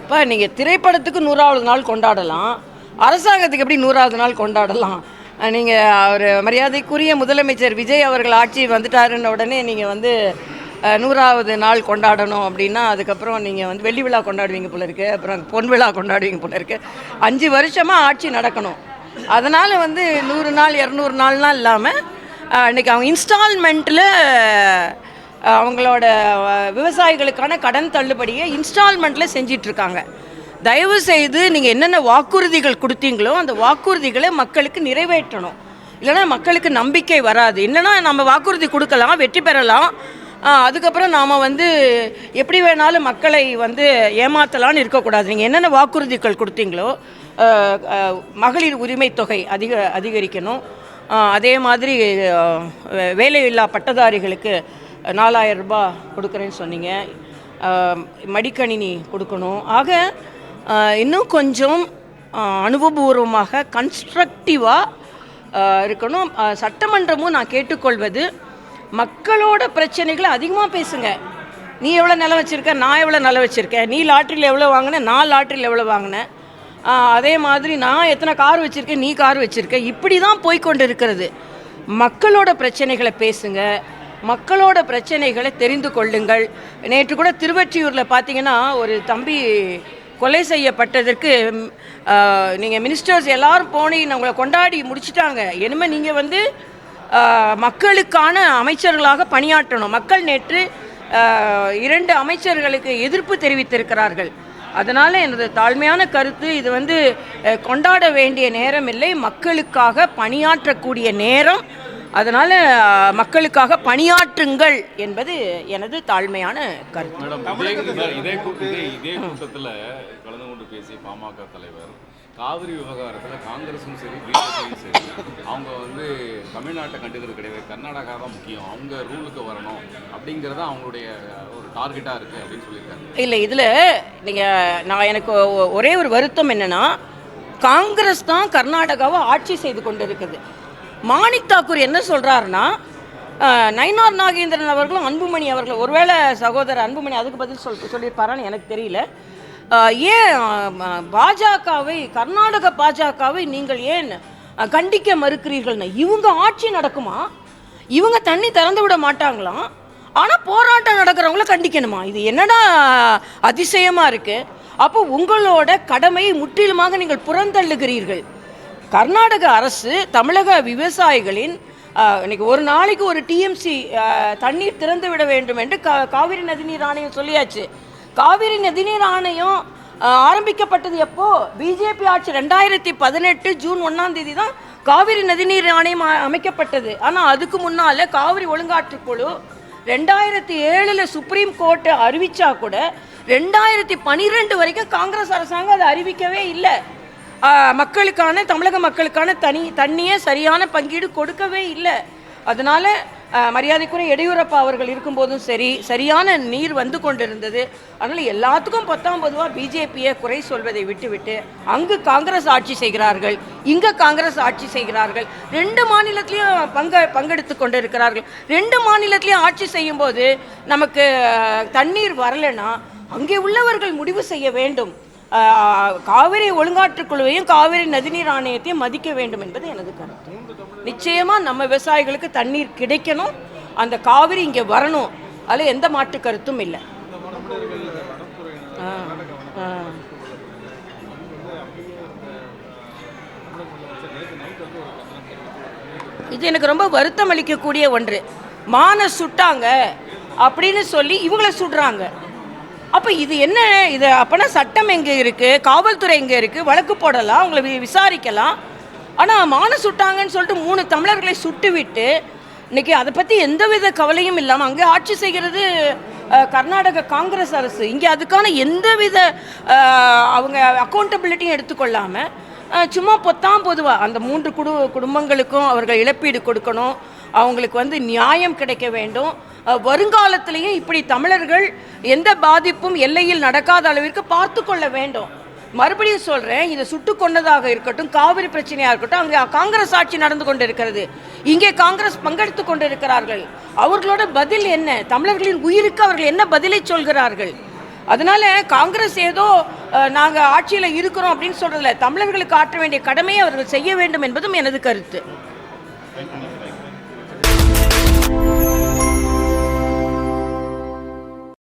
இப்போ நீங்கள் திரைப்படத்துக்கு 100வது நாள் கொண்டாடலாம், அரசாங்கத்துக்கு எப்படி 100வது நாள் கொண்டாடலாம்? நீங்கள் அவர் மரியாதைக்குரிய முதலமைச்சர் விஜய் அவர்கள் ஆட்சி வந்துட்டாருன்ன உடனே நீங்கள் வந்து 100வது நாள் கொண்டாடணும் அப்படின்னா அதுக்கப்புறம் நீங்கள் வந்து வெள்ளி விழா கொண்டாடுவீங்க போல இருக்குது, அப்புறம் பொன் விழா கொண்டாடுவீங்க போல இருக்குது. 5 வருஷமாக ஆட்சி நடக்கணும். அதனால் வந்து 100 நாள் 200 நாள்லாம் இல்லாமல் இன்றைக்கி அவங்க இன்ஸ்டால்மெண்ட்டில் அவங்களோட விவசாயிகளுக்கான கடன் தள்ளுபடியை இன்ஸ்டால்மெண்ட்டில் செஞ்சிட்ருக்காங்க. தயவு செய்து நீங்கள் என்னென்ன வாக்குறுதிகள் கொடுத்தீங்களோ அந்த வாக்குறுதிகளை மக்களுக்கு நிறைவேற்றணும். இல்லைனா மக்களுக்கு நம்பிக்கை வராது. என்னென்னா நம்ம வாக்குறுதி கொடுக்கலாம், வெற்றி பெறலாம், அதுக்கப்புறம் நாம் வந்து எப்படி வேணாலும் மக்களை வந்து ஏமாற்றலான்னு இருக்கக்கூடாது. நீங்கள் என்னென்ன வாக்குறுதிகள் கொடுத்தீங்களோ மகளிர் உரிமை தொகை அதிகரிக்கணும், அதே மாதிரி வேலையில்லா பட்டதாரிகளுக்கு 4000 ரூபாய் கொடுக்குறேன்னு சொன்னீங்க, மடிக்கணினி கொடுக்கணும். ஆக இன்னும் கொஞ்சம் அனுபவபூர்வமாக கன்ஸ்ட்ரக்டிவாக இருக்கணும். சட்டமன்றமும் நான் கேட்டுக்கொள்வது, மக்களோட பிரச்சனைகளை அதிகமாக பேசுங்க. நீ எவ்வளோ நிலம் வச்சுருக்க, நான் எவ்வளோ நிலம் வச்சுருக்கேன், நீ லாட்ரியில் எவ்வளோ வாங்கினேன், நான் லாட்ரியில் எவ்வளோ வாங்கினேன், அதே மாதிரி நான் எத்தனை கார் வச்சுருக்கேன், நீ கார் வச்சுருக்கேன், இப்படி தான் போய்கொண்டு இருக்கிறது. மக்களோட பிரச்சனைகளை பேசுங்க, மக்களோட பிரச்சனைகளை தெரிந்து கொள்ளுங்கள். நேற்று கூட திருவொற்றியூரில் பார்த்தீங்கன்னா ஒரு தம்பி கொலை செய்யப்பட்டதற்கு நீங்கள் மினிஸ்டர்ஸ் எல்லோரும் போனி உங்களை கொண்டாடி முடிச்சிட்டாங்க. இனிமேல் நீங்கள் வந்து மக்களுக்கான அமைச்சர்களாக பணியாற்றணும். மக்கள் நேற்று 2 அமைச்சர்களுக்கு எதிர்ப்பு தெரிவித்திருக்கிறார்கள். அதனால் எனது தாழ்மையான கருத்து, இது வந்து கொண்டாட வேண்டிய நேரம் இல்லை, மக்களுக்காக பணியாற்றக்கூடிய நேரம். அதனால் மக்களுக்காக பணியாற்றுங்கள் என்பது எனது தாழ்மையான கருத்து. இதே கூட்டத்தில் கலந்து கொண்டு பேசிய பாமக தலைவர் காவிரி விவகாரத்தில் காங்கிரஸும் சரி பிஜேபியும் சரி அவங்க வந்து தமிழ்நாட்டை கண்டுக்கிறது கிடையாது, கர்நாடகா தான் முக்கியம், அவங்க ரூலுக்கு வரணும் அப்படிங்கிறத அவங்களுடைய ஒரு டார்கெட்டாக இருக்குது அப்படின்னு சொல்லியிருக்காங்க. இல்லை, இதில் நான் எனக்கு ஒரே ஒரு வருத்தம் என்னென்னா, காங்கிரஸ் தான் கர்நாடகாவை ஆட்சி செய்து கொண்டு இருக்குது. மாணிக் தாக்கூர் என்ன சொல்கிறாருன்னா, நயினார் நாகேந்திரன் அவர்களும் அன்புமணி அவர்கள், ஒருவேளை சகோதரர் அன்புமணி அதுக்கு பதில் சொல்லியிருப்பாரான்னு எனக்கு தெரியல, ஏன் பாஜகவை, கர்நாடக பாஜகவை நீங்கள் ஏன் கண்டிக்க மறுக்கிறீர்கள்னு. இவங்க ஆட்சி நடக்குமா, இவங்க தண்ணி திறந்து விட மாட்டாங்களாம், ஆனால் போராட்டம் நடக்கிறவங்கள கண்டிக்கணுமா? இது என்னடா அதிசயமாக இருக்குது. அப்போ உங்களோட கடமையை முற்றிலுமாக நீங்கள் புறந்தள்ளுகிறீர்கள். கர்நாடக அரசு தமிழக விவசாயிகளின் இன்னைக்கு ஒரு நாளைக்கு ஒரு டிஎம்சி தண்ணீர் திறந்து விட வேண்டும் என்று காவிரி நதிநீர் ஆணையம் சொல்லியாச்சு. காவிரி நதிநீர் ஆணையம் ஆரம்பிக்கப்பட்டது எப்போ? பிஜேபி ஆட்சி 2018 ஜூன் 1ஆம் தேதி தான் காவிரி நதிநீர் ஆணையம் அமைக்கப்பட்டது. ஆனால் அதுக்கு முன்னால் காவிரி ஒழுங்காற்றுக்குழு 2007 சுப்ரீம் கோர்ட்டு அறிவித்தா கூட 2012 வரைக்கும் காங்கிரஸ் அரசாங்கம் அதை அறிவிக்கவே இல்லை. மக்களுக்கான, தமிழக மக்களுக்கான தண்ணியை சரியான பங்கீடு கொடுக்கவே இல்லை. அதனால் மரியாதைக்குரிய எடியூரப்பா அவர்கள் இருக்கும்போதும் சரியான நீர் வந்து கொண்டிருந்தது. அதனால் எல்லாத்துக்கும் 19 பிஜேபியை குறை சொல்வதை விட்டுவிட்டு அங்கு காங்கிரஸ் ஆட்சி செய்கிறார்கள், இங்கே காங்கிரஸ் ஆட்சி செய்கிறார்கள். 2 மாநிலத்திலையும் பங்கெடுத்து கொண்டு இருக்கிறார்கள். 2 மாநிலத்திலையும் ஆட்சி செய்யும்போது நமக்கு தண்ணீர் வரலைன்னா அங்கே உள்ளவர்கள் முடிவு செய்ய வேண்டும். காவிரி ஒழுங்காற்றுக்குழுவையும் காவிரி நதிநீர் ஆணையத்தையும் மதிக்க வேண்டும் என்பது எனது கருத்து. நிச்சயமாக நம்ம விவசாயிகளுக்கு தண்ணீர் கிடைக்கணும், அந்த காவிரி இங்கே வரணும், அதில் எந்த மாற்று கருத்தும் இல்லை. இது எனக்கு ரொம்ப வருத்தம் அளிக்கக்கூடிய ஒன்று. மான சுட்டாங்க அப்படின்னு சொல்லி இவங்கள சுடுறாங்க. அப்போ இது என்ன? இது அப்போனா சட்டம் எங்கே இருக்குது, காவல்துறை எங்கே இருக்குது, வழக்கு போடலாம், அவங்கள விசாரிக்கலாம். ஆனால் மான சுட்டாங்கன்னு சொல்லிட்டு 3 தமிழர்களை சுட்டு விட்டு இன்றைக்கி அதை பற்றி எந்தவித கவலையும் இல்லாமல் அங்கே ஆட்சி செய்கிறது கர்நாடக காங்கிரஸ் அரசு. இங்கே அதுக்கான எந்தவித அவங்க அக்கௌண்டபிலிட்டியும் எடுத்துக்கொள்ளாமல் சும்மா பொதுவாக அந்த 3 குடும்பங்களுக்கும் அவர்கள் இழப்பீடு கொடுக்கணும், அவங்களுக்கு வந்து நியாயம் கிடைக்க வேண்டும். வருங்காலத்திலேயும் இப்படி தமிழர்கள் எந்த பாதிப்பும் எல்லையில் நடக்காத அளவிற்கு பார்த்து கொள்ள வேண்டும். மறுபடியும் சொல்கிறேன், இதை சுட்டு கொண்டதாக இருக்கட்டும், காவிரி பிரச்சனையாக இருக்கட்டும், அங்கே காங்கிரஸ் ஆட்சி நடந்து கொண்டு இருக்கிறது, இங்கே காங்கிரஸ் பங்கெடுத்து கொண்டு இருக்கிறார்கள். அவர்களோட பதில் என்ன? தமிழர்களின் உயிருக்கு அவர்கள் என்ன பதிலை சொல்கிறார்கள்? அதனால் காங்கிரஸ் ஏதோ நாங்கள் ஆட்சியில் இருக்கிறோம் அப்படின்னு சொல்கிறதில்ல, தமிழர்களுக்கு ஆற்ற வேண்டிய கடமையை அவர்கள் செய்ய வேண்டும் என்பதும் எனது கருத்து.